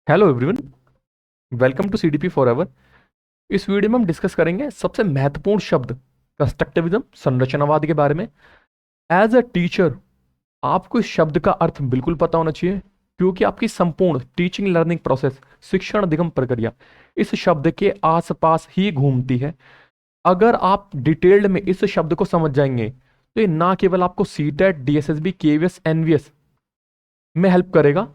Hello everyone, welcome to CDP forever. इस video में हम डिस्कस करेंगे सबसे महत्वपूर्ण शब्द कंस्ट्रक्टिविज्म, संरचनावाद के बारे में। एज अ टीचर आपको इस शब्द का अर्थ बिल्कुल पता होना चाहिए, क्योंकि आपकी संपूर्ण टीचिंग लर्निंग प्रोसेस, शिक्षण अधिगम प्रक्रिया इस शब्द के आसपास ही घूमती है। अगर आप डिटेल्ड में इस शब्द को समझ जाएंगे तो ये ना केवल आपको सीटेट, डीएसएसबी, केवीएस, एनवीएस में हेल्प करेगा,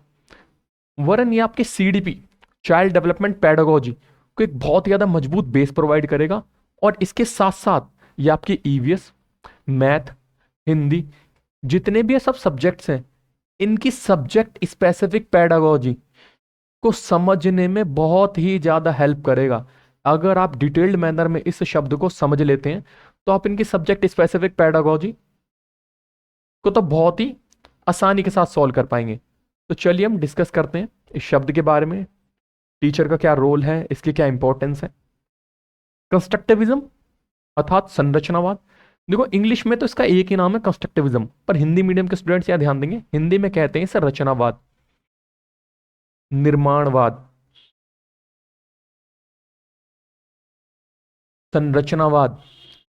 वरन ये आपके सीडीपी, चाइल्ड डेवलपमेंट पेडागोजी को एक बहुत ज़्यादा मजबूत बेस प्रोवाइड करेगा। और इसके साथ साथ ये आपके ईवीएस, मैथ, हिंदी, जितने भी ये सब सब्जेक्ट्स हैं, इनकी सब्जेक्ट स्पेसिफिक पेडागोजी को समझने में बहुत ही ज़्यादा हेल्प करेगा। अगर आप डिटेल्ड मैनर में इस शब्द को समझ लेते हैं तो आप इनकी सब्जेक्ट स्पेसिफिक पेडागोजी को तो बहुत ही आसानी के साथ सॉल्व कर पाएंगे। तो चलिए हम डिस्कस करते हैं इस शब्द के बारे में, टीचर का क्या रोल है, इसकी क्या इंपॉर्टेंस है। कंस्ट्रक्टिविज्म अर्थात संरचनावाद। देखो, इंग्लिश में तो इसका एक ही नाम है कंस्ट्रक्टिविज्म, पर हिंदी मीडियम के स्टूडेंट्स यहां ध्यान देंगे, हिंदी में कहते हैं इसे रचनावाद, निर्माणवाद, संरचनावाद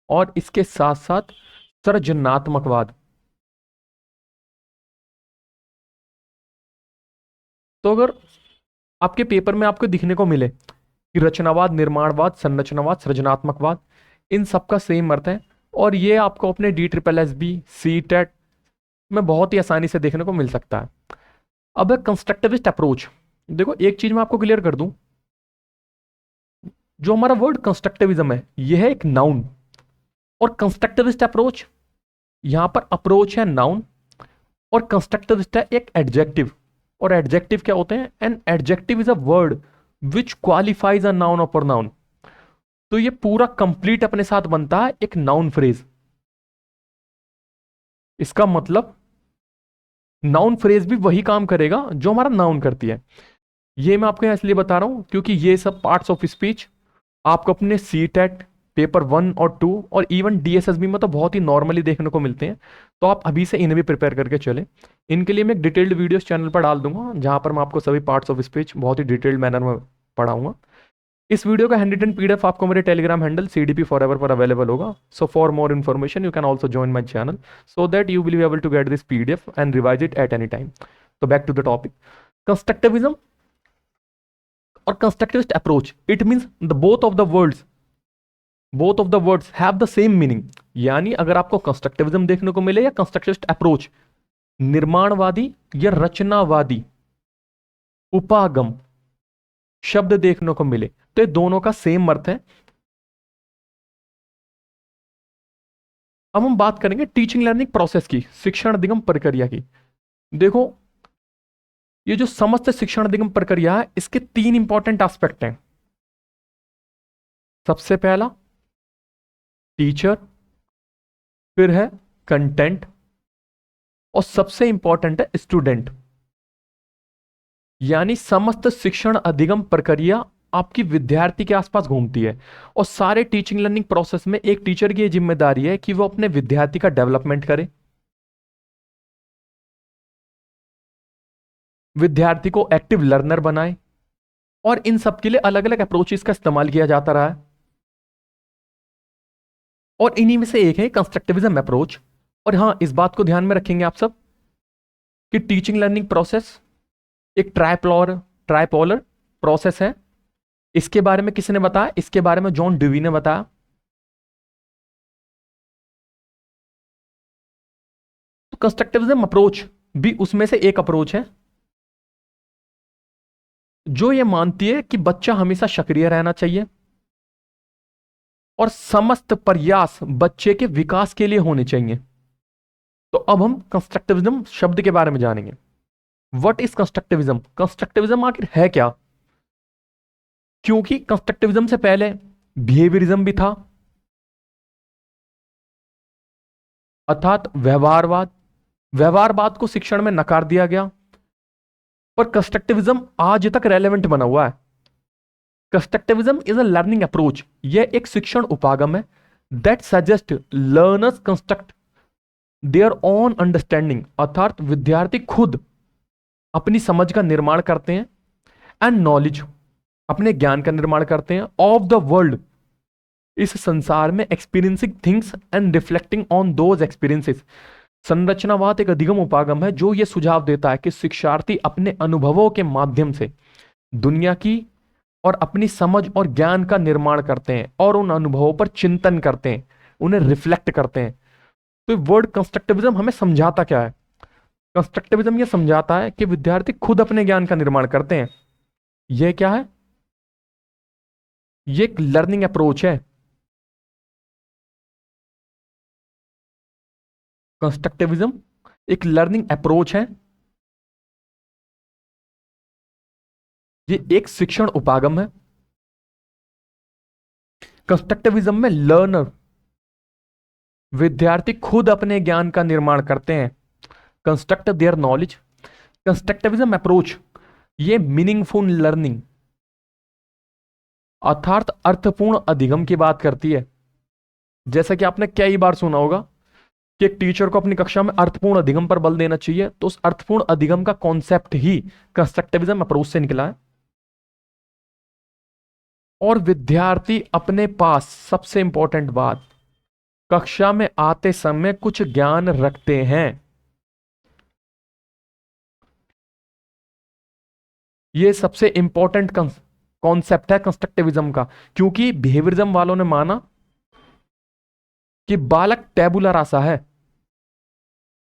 और इसके साथ साथ सृजनात्मकवाद। तो अगर आपके पेपर में आपको दिखने को मिले कि रचनावाद, निर्माणवाद, संरचनावाद, सृजनात्मकवाद, इन सबका सेम अर्थ है और ये आपको अपने DSSB, सीटेट में बहुत ही आसानी से देखने को मिल सकता है। अब है कंस्ट्रक्टिविस्ट अप्रोच। देखो, एक चीज मैं आपको क्लियर कर दूं, जो हमारा वर्ड कंस्ट्रक्टिविज्म है यह है एक नाउन, और कंस्ट्रक्टिविस्ट अप्रोच, यहां पर अप्रोच है नाउन और कंस्ट्रक्टिविस्ट है एक एडजेक्टिव। और एडजेक्टिव क्या होते हैं? An adjective is a word which qualifies a noun और प्रोनाउन। तो ये पूरा कंप्लीट अपने साथ बनता है एक नाउन फ्रेज। इसका मतलब नाउन फ्रेज भी वही काम करेगा जो हमारा नाउन करती है। ये मैं आपको इसलिए बता रहा हूं क्योंकि ये सब पार्ट्स ऑफ स्पीच आपको अपने सीटेट पेपर 1 और 2 और इवन डीएसएसबी में तो बहुत ही नॉर्मली देखने को मिलते हैं। तो आप अभी से इन्हें भी प्रिपेयर करके चले। इनके लिए मैं एक डिटेल्ड वीडियोस चैनल पर डाल दूंगा, जहां पर मैं आपको सभी पार्ट्स ऑफ स्पीच बहुत ही डिटेल्ड मैनर में पढ़ाऊंगा। इस वीडियो का हैंड रिटन पीडीएफ आपको मेरे टेलीग्राम हैंडल सीडीपी फॉरएवर पर अवेलेबल होगा। So for more information you can also join my channel, so that you will be able to get this PDF and revise it at any time. तो back to the topic, constructivism और constructivist approach, it means the both of the words have the same meaning. यानी अगर आपको constructivism देखने को मिले या constructivist approach, निर्माणवादी या रचनावादी उपागम शब्द देखने को मिले, तो ये दोनों का सेम अर्थ है। अब हम बात करेंगे टीचिंग लर्निंग प्रोसेस की, शिक्षण अधिगम प्रक्रिया की। देखो, ये जो समस्त शिक्षण अधिगम प्रक्रिया है, इसके 3 इंपॉर्टेंट एस्पेक्ट हैं। सबसे पहला टीचर, फिर है कंटेंट और सबसे इंपॉर्टेंट है स्टूडेंट। यानी समस्त शिक्षण अधिगम प्रक्रिया आपकी विद्यार्थी के आसपास घूमती है। और सारे टीचिंग लर्निंग प्रोसेस में एक टीचर की जिम्मेदारी है कि वो अपने विद्यार्थी का डेवलपमेंट करे, विद्यार्थी को एक्टिव लर्नर बनाए, और इन सब के लिए अलग अलग अप्रोचेस का इस्तेमाल किया जाता रहा है। और इन्हीं में से एक है कंस्ट्रक्टिविज्म अप्रोच। और हां, इस बात को ध्यान में रखेंगे आप सब कि टीचिंग लर्निंग प्रोसेस एक ट्राइपोलर प्रोसेस है। इसके बारे में किसने बताया? इसके बारे में जॉन डेवी ने बताया। तो कंस्ट्रक्टिविज्म अप्रोच भी उसमें से एक अप्रोच है, जो ये मानती है कि बच्चा हमेशा सक्रिय रहना चाहिए और समस्त प्रयास बच्चे के विकास के लिए होने चाहिए। तो अब हम कंस्ट्रक्टिविज्म शब्द के बारे में जानेंगे। What is constructivism? कंस्ट्रक्टिविज्म आखिर है क्या? क्योंकि कंस्ट्रक्टिविज्म से पहले बिहेवियरिज्म भी था, अर्थात व्यवहारवाद। व्यवहारवाद को शिक्षण में नकार दिया गया, पर कंस्ट्रक्टिविज्म आज तक रेलेवेंट बना हुआ है। Constructivism is a learning approach, यह एक शिक्षण उपागम है that suggest learners construct their own understanding, अर्थात विद्यार्थी खुद अपनी समझ का निर्माण करते हैं एंड नॉलेज, अपने ज्ञान का निर्माण करते हैं, ऑफ द वर्ल्ड, इस संसार में, experiencing things and reflecting on those experiences. संरचनावाद एक अधिगम उपागम है जो यह सुझाव देता है कि शिक्षार्थी अपने अनुभवों के माध्यम से दुनिया की और अपनी समझ और ज्ञान का निर्माण करते हैं और उन अनुभवों पर चिंतन करते हैं, उन्हें रिफ्लेक्ट करते हैं। तो वर्ड कंस्ट्रक्टिविज्म हमें समझाता क्या है? कंस्ट्रक्टिविज्म यह समझाता है कि विद्यार्थी खुद अपने ज्ञान का निर्माण करते हैं। यह क्या है? यह एक लर्निंग अप्रोच है। कंस्ट्रक्टिविज्म एक लर्निंग अप्रोच है, ये एक शिक्षण उपागम है। कंस्ट्रक्टिविज्म में लर्नर, विद्यार्थी खुद अपने ज्ञान का निर्माण करते हैं, construct their knowledge. Constructivism approach ये मीनिंगफुल लर्निंग अर्थात अर्थपूर्ण अधिगम की बात करती है। जैसा कि आपने कई बार सुना होगा कि एक टीचर को अपनी कक्षा में अर्थपूर्ण अधिगम पर बल देना चाहिए, तो उस अर्थपूर्ण अधिगम का कॉन्सेप्ट ही कंस्ट्रक्टिविज्म अप्रोच से निकला है। और विद्यार्थी अपने पास, सबसे इंपॉर्टेंट बात, कक्षा में आते समय कुछ ज्ञान रखते हैं। यह सबसे इंपॉर्टेंट कॉन्सेप्ट है कंस्ट्रक्टिविज्म का, क्योंकि बिहेवियरिज्म वालों ने माना कि बालक टैबुला रासा है,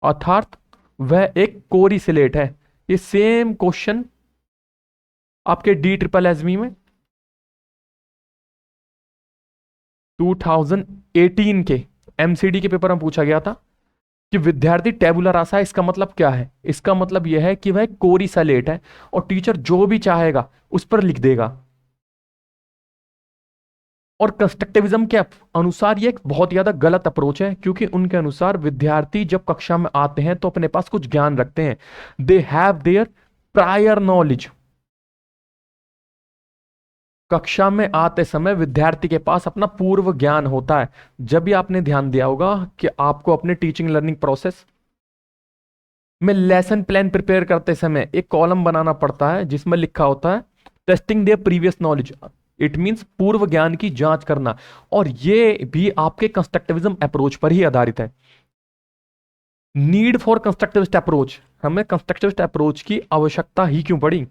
अर्थात वह एक कोरी स्लेट है। ये सेम क्वेश्चन आपके DSSSB में 2018 के MCD के पेपर में पूछा गया था कि विद्यार्थी टैबुला रासा है, इसका मतलब क्या है? इसका मतलब यह है कि वह कोरी स्लेट है और टीचर जो भी चाहेगा उस पर लिख देगा। और कंस्ट्रक्टिविज्म के अनुसार यह एक बहुत ज्यादा गलत अप्रोच है, क्योंकि उनके अनुसार विद्यार्थी जब कक्षा में आते हैं तो अपने पास कुछ ज्ञान रखते हैं। They have their prior knowledge. कक्षा में आते समय विद्यार्थी के पास अपना पूर्व ज्ञान होता है। जब भी आपने ध्यान दिया होगा कि आपको अपने टीचिंग लर्निंग प्रोसेस में लेसन प्लान प्रिपेयर करते समय एक कॉलम बनाना पड़ता है जिसमें लिखा होता है testing there previous knowledge. It means पूर्व ज्ञान की जांच करना, और यह भी आपके कंस्ट्रक्टिविज्म अप्रोच पर ही आधारित है। नीड फॉर कंस्ट्रक्टिविस्ट अप्रोच, हमें कंस्ट्रक्टिविस्ट अप्रोच की आवश्यकता ही क्यों पड़ी?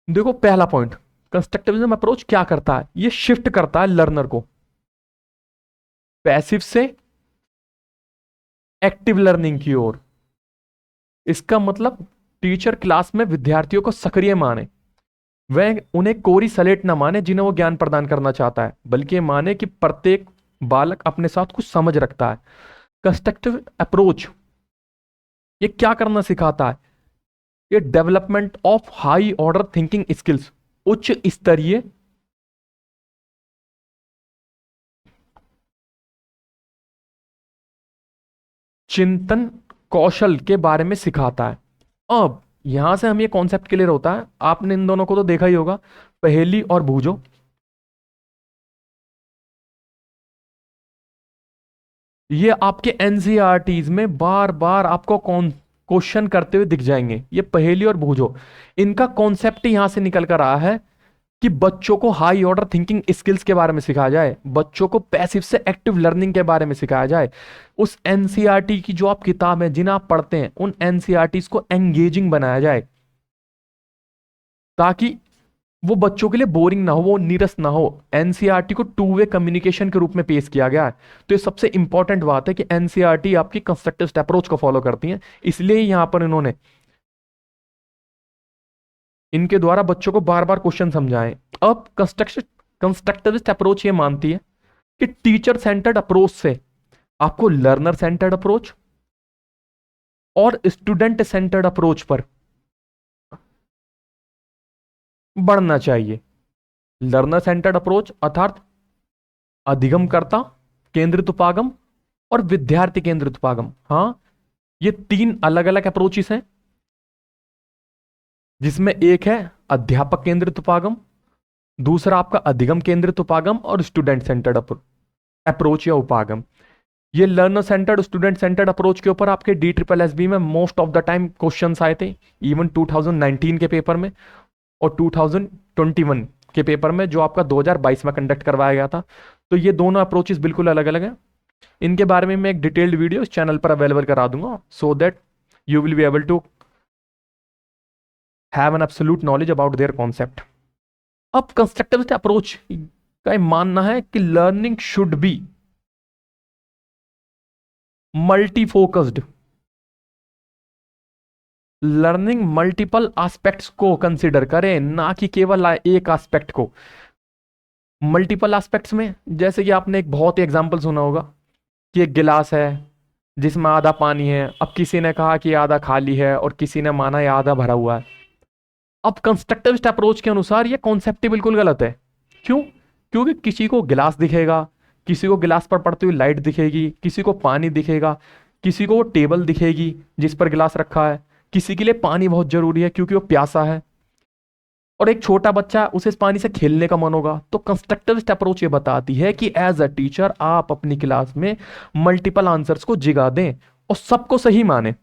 देखो, पहला पॉइंट, कंस्ट्रक्टिविज्म अप्रोच क्या करता है? ये शिफ्ट करता है लर्नर को पैसिव से एक्टिव लर्निंग की ओर। इसका मतलब टीचर क्लास में विद्यार्थियों को सक्रिय माने, वह उन्हें कोरी स्लेट ना माने जिन्हें वो ज्ञान प्रदान करना चाहता है, बल्कि माने कि प्रत्येक बालक अपने साथ कुछ समझ रखता है। कंस्ट्रक्टिव अप्रोच ये क्या करना सिखाता है? ये development of high order thinking skills, उच्च स्तरीय चिंतन कौशल के बारे में सिखाता है। अब यहां से हम ये कॉन्सेप्ट क्लियर होता है, आपने इन दोनों को तो देखा ही होगा, पहेली और बूझो। ये आपके एनसीईआरटीज में बार बार आपको कौन क्वेश्चन करते हुए दिख जाएंगे। ये पहेली और बूझो, इनका कॉन्सेप्ट यहां से निकल कर आया है कि बच्चों को हाई ऑर्डर थिंकिंग स्किल्स के बारे में सिखाया जाए, बच्चों को पैसिव से एक्टिव लर्निंग के बारे में सिखाया जाए। उस एनसीईआरटी की जो आप किताब है जिन्हें आप पढ़ते हैं, उन एनसीईआरटीज को एंगेजिंग बनाया जाए, ताकि वो बच्चों के लिए बोरिंग ना हो, वो नीरस ना हो। एनसीईआरटी को टू वे कम्युनिकेशन के रूप में पेश किया गया है। तो ये सबसे इंपॉर्टेंट बात है कि एनसीईआरटी आपकी कंस्ट्रक्टिव अप्रोच को फॉलो करती है, इसलिए यहां पर इन्होंने इनके द्वारा बच्चों को बार बार क्वेश्चन समझाएं। अब कंस्ट्रक्टिविस्ट अप्रोच ये मानती है कि टीचर सेंटर्ड अप्रोच से आपको लर्नर सेंटर्ड अप्रोच और स्टूडेंट सेंटर्ड अप्रोच पर बढ़ना चाहिए। लर्नर सेंटर्ड अप्रोच अर्थात अधिगमकर्ता केंद्रित उपागम और विद्यार्थी केंद्रित उपागम। हां, ये तीन अलग अलग अप्रोचेस हैं, जिसमें एक है अध्यापक केंद्रित उपागम, दूसरा आपका अधिगम केंद्रित उपागम और स्टूडेंट सेंटर्ड अप्रोच या उपागम। ये learner centred student centred approach के ऊपर आपके DSSB में most of the time questions आए थे, इवन 2019 के पेपर में और 2021 के पेपर में जो आपका 2022 में कंडक्ट करवाया गया था। तो ये दोनों अप्रोचेस बिल्कुल अलग अलग हैं। इनके बारे में मैं एक डिटेल्ड वीडियो इस चैनल पर अवेलेबल करा दूंगा, so that you will be able to have an absolute knowledge about their concept. अब कंस्ट्रक्टिविस्ट अप्रोच का ये मानना है कि learning should be multi focused. Learning multiple aspects को कंसिडर करें, ना कि केवल एक एस्पेक्ट को। मल्टीपल एस्पेक्ट्स में जैसे कि आपने एक बहुत ही एग्जांपल सुना होगा कि एक गिलास है जिसमें आधा पानी है, अब किसी ने कहा कि आधा खाली है और किसी ने माना ये आधा भरा हुआ है। अब कंस्ट्रक्टिविस्ट अप्रोच के अनुसार ये कॉन्सेप्ट ही बिल्कुल गलत है। क्यों? क्योंकि किसी को गिलास दिखेगा, किसी को गिलास पर पड़ती हुई लाइट दिखेगी, किसी को पानी दिखेगा, किसी को वो टेबल दिखेगी जिस पर गिलास रखा है, किसी के लिए पानी बहुत जरूरी है क्योंकि वो प्यासा है, और एक छोटा बच्चा उसे इस पानी से खेलने का मन होगा। तो कंस्ट्रक्टिविस्ट अप्रोच ये बताती है कि एज अ टीचर आप अपनी क्लास में मल्टीपल आंसर्स को जिगा दें और सबको सही माने।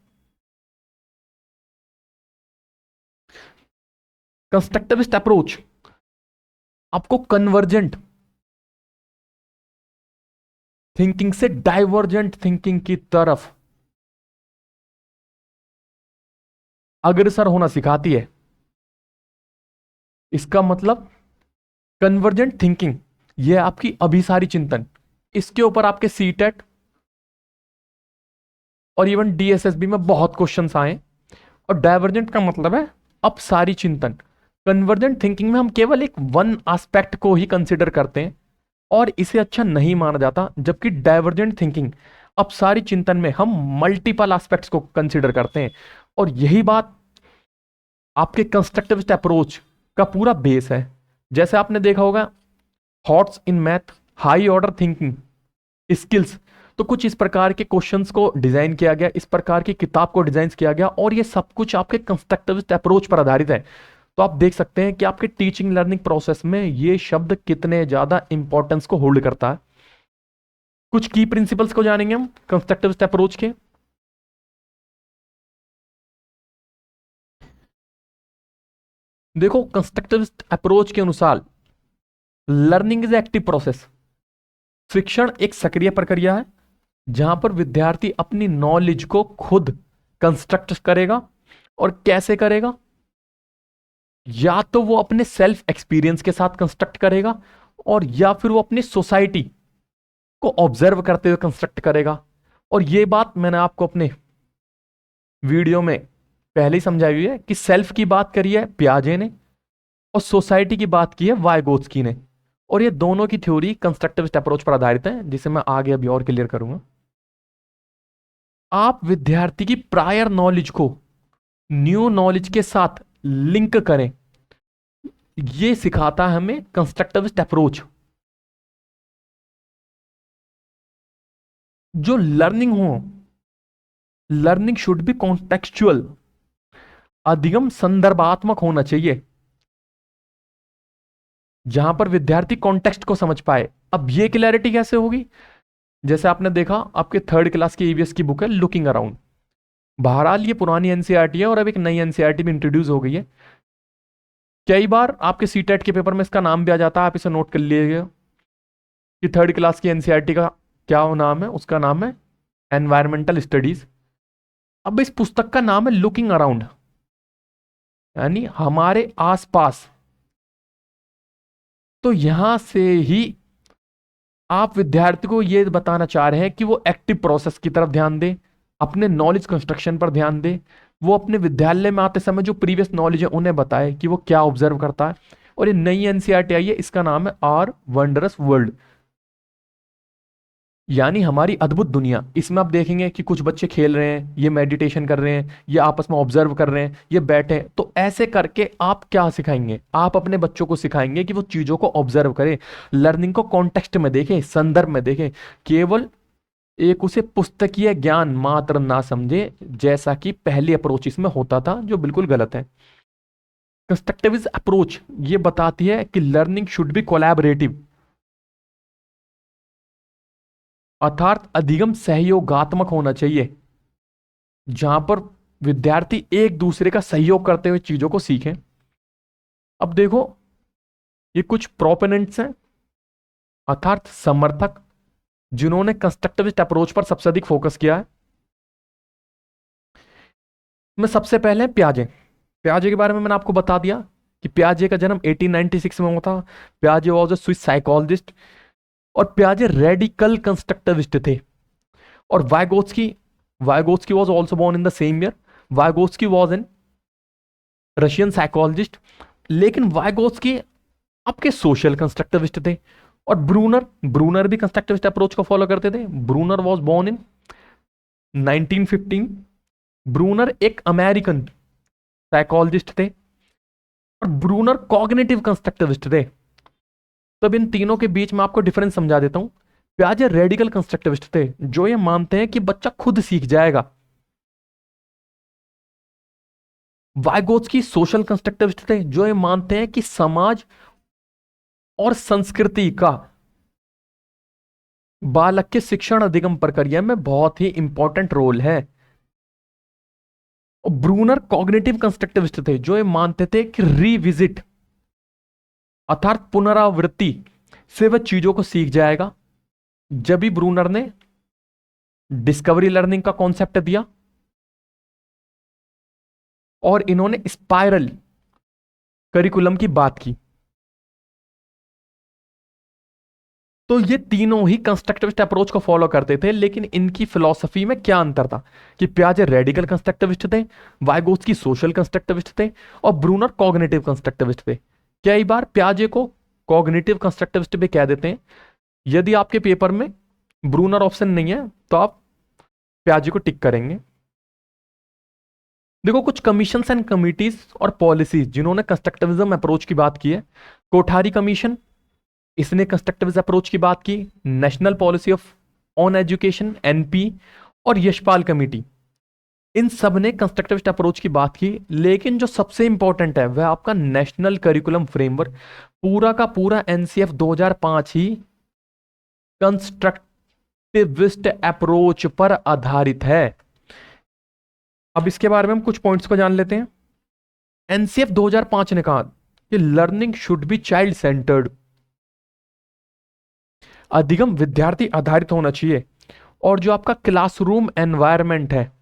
कंस्ट्रक्टिविस्ट अप्रोच आपको कन्वर्जेंट थिंकिंग से डाइवर्जेंट थिंकिंग की तरफ अग्रसर होना सिखाती है। इसका मतलब कन्वर्जेंट थिंकिंग यह आपकी अभिसारी चिंतन, इसके ऊपर आपके सीटेट और इवन DSSB में बहुत क्वेश्चंस आए। और डाइवर्जेंट का मतलब है अपसारी चिंतन। कन्वर्जेंट थिंकिंग में हम केवल एक वन एस्पेक्ट को ही कंसिडर करते हैं और इसे अच्छा नहीं माना जाता, जबकि डाइवर्जेंट थिंकिंग अपसारी चिंतन में हम मल्टीपल एस्पेक्ट्स को कंसिडर करते हैं। और यही बात आपके कंस्ट्रक्टिविस्ट अप्रोच का पूरा बेस है। जैसे आपने देखा होगा thoughts in math, high order thinking skills, तो कुछ इस प्रकार के क्वेश्चंस को डिजाइन किया गया, इस प्रकार की किताब को डिजाइन किया गया, और ये सब कुछ आपके कंस्ट्रक्टिविस्ट अप्रोच पर आधारित है। तो आप देख सकते हैं कि आपके टीचिंग लर्निंग प्रोसेस में ये शब्द कितने ज्यादा इंपॉर्टेंस को होल्ड करता है। कुछ की प्रिंसिपल्स को जानेंगे हम कंस्ट्रक्टिविस्ट अप्रोच के। देखो, कंस्ट्रक्टिविस्ट अप्रोच के अनुसार लर्निंग इज एक्टिव प्रोसेस। शिक्षण एक सक्रिय प्रक्रिया है जहां पर विद्यार्थी अपनी नॉलेज को खुद कंस्ट्रक्ट करेगा। और कैसे करेगा? या तो वो अपने सेल्फ एक्सपीरियंस के साथ कंस्ट्रक्ट करेगा, और या फिर वो अपनी सोसाइटी को ऑब्जर्व करते हुए कंस्ट्रक्ट करेगा। और ये बात मैंने आपको अपने वीडियो में पहले ही समझाई हुई है कि सेल्फ की बात करी है पियाजे ने और सोसाइटी की बात की है वाइगोत्स्की ने। और ये दोनों की थ्योरी कंस्ट्रक्टिविस्ट अप्रोच पर आधारित है, जिसे मैं आगे अभी और क्लियर करूंगा। आप विद्यार्थी की प्रायर नॉलेज को न्यू नॉलेज के साथ लिंक करें, ये सिखाता है हमें कंस्ट्रक्टिविस्ट अप्रोच। जो लर्निंग हो, लर्निंग शुड बी कॉन्टेक्चुअल, अधिगम संदर्भात्मक होना चाहिए, जहां पर विद्यार्थी कॉन्टेक्स्ट को समझ पाए। अब ये क्लैरिटी कैसे होगी? जैसे आपने देखा आपके 3rd क्लास की EVS की बुक है लुकिंग अराउंड। बहरहाल ये पुरानी NCERT है और अब एक नई NCERT भी इंट्रोड्यूस हो गई है। कई बार आपके सीटेट के पेपर में इसका नाम भी आ जाता है, आप इसे नोट कर लीजिएगा कि 3rd क्लास की NCERT का क्या नाम है। उसका नाम है एनवायरमेंटल स्टडीज। अब इस पुस्तक का नाम है लुकिंग अराउंड, यानी हमारे आसपास। तो यहां से ही आप विद्यार्थी को यह बताना चाह रहे हैं कि वो एक्टिव प्रोसेस की तरफ ध्यान दे, अपने नॉलेज कंस्ट्रक्शन पर ध्यान दे। वो अपने विद्यालय में आते समय जो प्रीवियस नॉलेज है उन्हें बताए कि वो क्या ऑब्जर्व करता है। और ये नई NCERT आई है, इसका नाम है आवर वंडरस वर्ल्ड, यानी हमारी अद्भुत दुनिया। इसमें आप देखेंगे कि कुछ बच्चे खेल रहे हैं, ये मेडिटेशन कर रहे हैं, ये आपस में ऑब्जर्व कर रहे हैं, ये बैठे हैं। तो ऐसे करके आप क्या सिखाएंगे? आप अपने बच्चों को सिखाएंगे कि वो चीजों को ऑब्जर्व करें, लर्निंग को कॉन्टेक्स्ट में देखें, संदर्भ में देखें, केवल एक उसे पुस्तकीय ज्ञान मात्र ना समझे, जैसा कि पहली अप्रोच इसमें होता था, जो बिल्कुल गलत है। कंस्ट्रक्टिविस्ट अप्रोच ये बताती है कि लर्निंग शुड बी कोलैबोरेटिव, अर्थात अधिगम सहयोगात्मक होना चाहिए, जहां पर विद्यार्थी एक दूसरे का सहयोग करते हुए चीजों को सीखें। अब देखो, ये कुछ प्रोपोनेंट्स हैं, अर्थात समर्थक, जिन्होंने कंस्ट्रक्टिविस्ट अप्रोच पर सबसे अधिक फोकस किया है। मैं सबसे पहले प्याजे। प्याजे के बारे में मैंने आपको बता दिया कि प्याजे का जन्म 1896 में हुआ था। प्याजे वॉज अ स्विस साइकोलॉजिस्ट, और प्याजे रेडिकल कंस्ट्रक्टिविस्ट थे। और Vygotsky was also born in the same year. Vygotsky was an Russian psychologist, लेकिन वाइगोत्स्की आपके सोशल कंस्ट्रक्टिविस्ट थे। और ब्रूनर भी कंस्ट्रक्टिविस्ट अप्रोच को फॉलो करते थे। Bruner was born in 1915। Bruner एक अमेरिकन साइकोलॉजिस्ट थे, और ब्रूनर कॉग्निटिव कंस्ट्रक्टिविस्ट थे। तब इन तीनों के बीच में आपको डिफरेंस समझा देता हूं। प्याजे रेडिकल कंस्ट्रक्टिविस्ट थे, जो ये मानते हैं कि बच्चा खुद सीख जाएगा। वाइगोत्स्की सोशल कंस्ट्रक्टिविस्ट थे, जो ये मानते हैं कि समाज और संस्कृति का बालक के शिक्षण अधिगम प्रक्रिया में बहुत ही इंपॉर्टेंट रोल है। और ब्रूनर कॉग्निटिव कंस्ट्रक्टिविस्ट थे, जो ये मानते थे कि रीविजिट अर्थात पुनरावृत्ति से वह चीजों को सीख जाएगा। जब भी ब्रूनर ने डिस्कवरी लर्निंग का कॉन्सेप्ट दिया, और इन्होंने स्पाइरल करिकुलम की बात की। तो ये तीनों ही कंस्ट्रक्टिविस्ट अप्रोच को फॉलो करते थे, लेकिन इनकी फिलॉसफी में क्या अंतर था कि प्याजे रेडिकल कंस्ट्रक्टिविस्ट थे, वाइगोत्स्की सोशल कंस्ट्रक्टिविस्ट थे, और ब्रूनर कॉग्निटिव कंस्ट्रक्टिविस्ट थे। कई बार प्याजे को कॉग्निटिव कंस्ट्रक्टिविस्ट भी कह देते हैं। यदि आपके पेपर में ब्रूनर ऑप्शन नहीं है, तो आप प्याजे को टिक करेंगे। देखो, कुछ कमीशंस एंड कमिटीज और पॉलिसीज जिन्होंने कंस्ट्रक्टिविज्म अप्रोच की बात की है। कोठारी कमीशन, इसने कंस्ट्रक्टिविज्म अप्रोच की बात की। National policy of on education NP, और यशपाल कमेटी, इन सब ने कंस्ट्रक्टिविस्ट अप्रोच की बात की। लेकिन जो सबसे इंपॉर्टेंट है वह आपका नेशनल करिकुलम फ्रेमवर्क, पूरा का पूरा एनसीएफ 2005 ही कंस्ट्रक्टिविस्ट अप्रोच पर आधारित है। अब इसके बारे में हम कुछ पॉइंट्स को जान लेते हैं। एनसीएफ 2005 ने कहा कि learning should B child centred, अधिगम विद्यार्थी आधारित होना चाहिए। और जो आपका क्लासरूम एनवायरनमेंट है,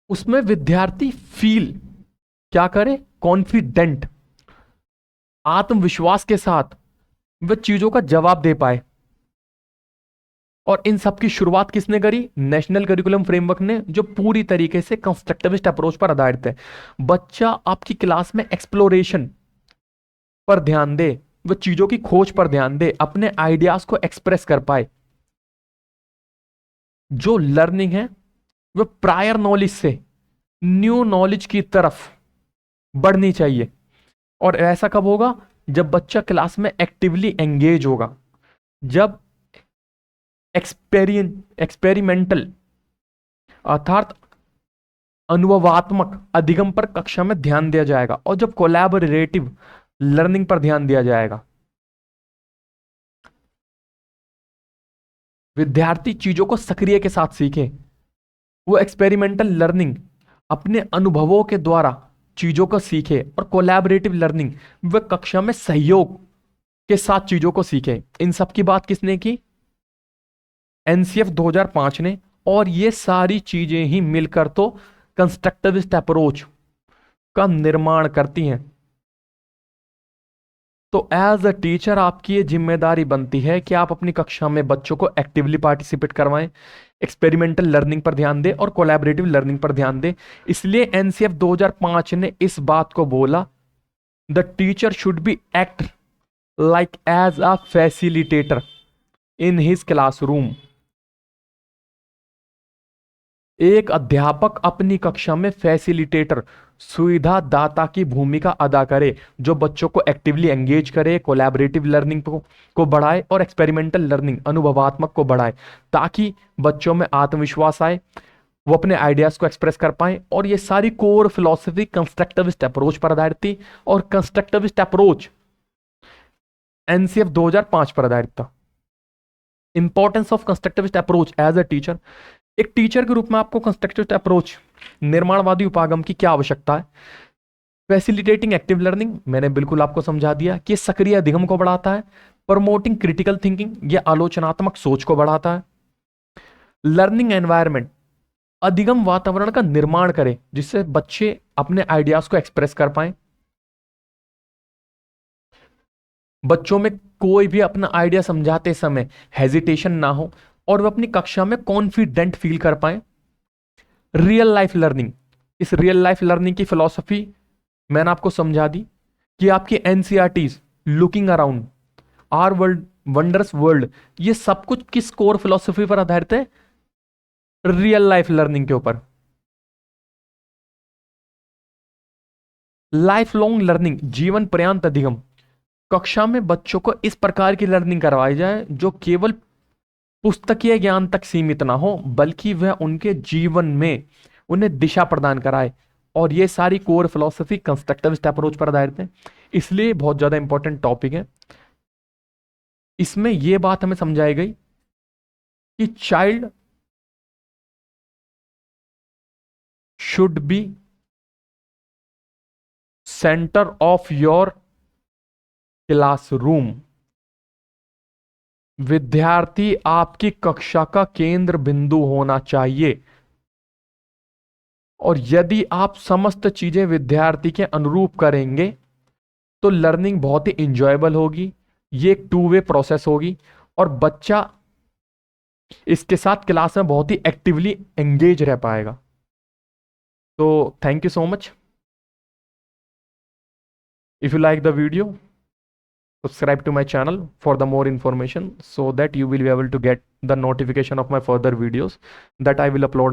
उसमें विद्यार्थी फील क्या करे, कॉन्फिडेंट, आत्मविश्वास के साथ वह चीजों का जवाब दे पाए। और इन सब की शुरुआत किसने करी? नेशनल करिकुलम फ्रेमवर्क ने, जो पूरी तरीके से कंस्ट्रक्टिविस्ट अप्रोच पर आधारित है। बच्चा आपकी क्लास में एक्सप्लोरेशन पर ध्यान दे, वह चीजों की खोज पर ध्यान दे, अपने आइडियाज को एक्सप्रेस कर पाए। जो लर्निंग है वह प्रायर नॉलेज से न्यू नॉलेज की तरफ बढ़नी चाहिए। और ऐसा कब होगा? जब बच्चा क्लास में एक्टिवली एंगेज होगा, जब एक्सपेरिमेंटल अर्थात अनुभवात्मक अधिगम पर कक्षा में ध्यान दिया जाएगा, और जब कोलैबोरेटिव लर्निंग पर ध्यान दिया जाएगा। विद्यार्थी चीजों को सक्रिय के साथ सीखें। वो एक्सपेरिमेंटल लर्निंग अपने अनुभवों के द्वारा चीजों को सीखे, और कोलैबोरेटिव लर्निंग वह कक्षा में सहयोग के साथ चीजों को सीखे। इन सब की बात किसने की? एनसीएफ 2005 ने। और ये सारी चीजें ही मिलकर तो कंस्ट्रक्टिविस्ट अप्रोच का निर्माण करती हैं। तो एज अ टीचर आपकी ये जिम्मेदारी बनती है कि आप अपनी कक्षा में बच्चों को एक्टिवली पार्टिसिपेट करवाएं, एक्सपेरिमेंटल लर्निंग पर ध्यान दें, और कोलैबोरेटिव लर्निंग पर ध्यान दें। इसलिए एनसीएफ 2005 ने इस बात को बोला, the teacher should be act like as a facilitator in his classroom. एक अध्यापक अपनी कक्षा में फैसिलिटेटर, सुविधा दाता की भूमिका अदा करे, जो बच्चों को एक्टिवली एंगेज करे, कोलैबोरेटिव लर्निंग को बढ़ाए, और एक्सपेरिमेंटल लर्निंग अनुभवात्मक को बढ़ाए, ताकि बच्चों में आत्मविश्वास आए, वो अपने आइडियाज को एक्सप्रेस कर पाए। और ये सारी कोर फिलॉसफी कंस्ट्रक्टिविस्ट अप्रोच पर आधारित थी, और कंस्ट्रक्टिविस्ट अप्रोच एनसीएफ 2005 पर आधारित था। Importance of constructivist approach as a teacher. एक टीचर के रूप में आपको कंस्ट्रक्टिविस्ट अप्रोच, निर्माणवादी उपागम की क्या आवश्यकता है। फैसिलिटेटिंग एक्टिव लर्निंग, मैंने बिल्कुल आपको समझा दिया कि सक्रिय अधिगम को बढ़ाता है। प्रमोटिंग क्रिटिकल थिंकिंग, यह आलोचनात्मक सोच को बढ़ाता है। लर्निंग एनवायरनमेंट, अधिगम वातावरण का निर्माण करे जिससे बच्चे अपने आइडियाज को एक्सप्रेस कर पाए। बच्चों में कोई भी अपना आइडिया समझाते समय हेजिटेशन ना हो, और वे अपनी कक्षा में कॉन्फिडेंट फील कर पाए। रियल लाइफ लर्निंग, इस रियल लाइफ लर्निंग की फिलॉसफी मैंने आपको समझा दी कि आपकी NCERTs, looking around, our world, wondrous world, ये सब कुछ किस कोर फिलॉसफी पर आधारित है, रियल लाइफ लर्निंग के ऊपर। लाइफ लॉन्ग लर्निंग, जीवन पर्यंत अधिगम, कक्षा में बच्चों को इस प्रकार की लर्निंग करवाई जाए जो केवल पुस्तकीय ज्ञान तक सीमित ना हो, बल्कि वह उनके जीवन में उन्हें दिशा प्रदान कराए। और ये सारी कोर फिलॉसफी कंस्ट्रक्टिविस्ट अप्रोच पर आधारित है, इसलिए बहुत ज्यादा इंपॉर्टेंट टॉपिक है। इसमें यह बात हमें समझाई गई कि child should be centre of your classroom. विद्यार्थी आपकी कक्षा का केंद्र बिंदु होना चाहिए, और यदि आप समस्त चीजें विद्यार्थी के अनुरूप करेंगे तो लर्निंग बहुत ही इंजॉयबल होगी। ये एक 2 वे प्रोसेस होगी, और बच्चा इसके साथ क्लास में बहुत ही एक्टिवली एंगेज रह पाएगा। तो thank you so much. If you like the video, subscribe to my channel for the more information, so that you will be able to get the notification of my further videos that I will upload on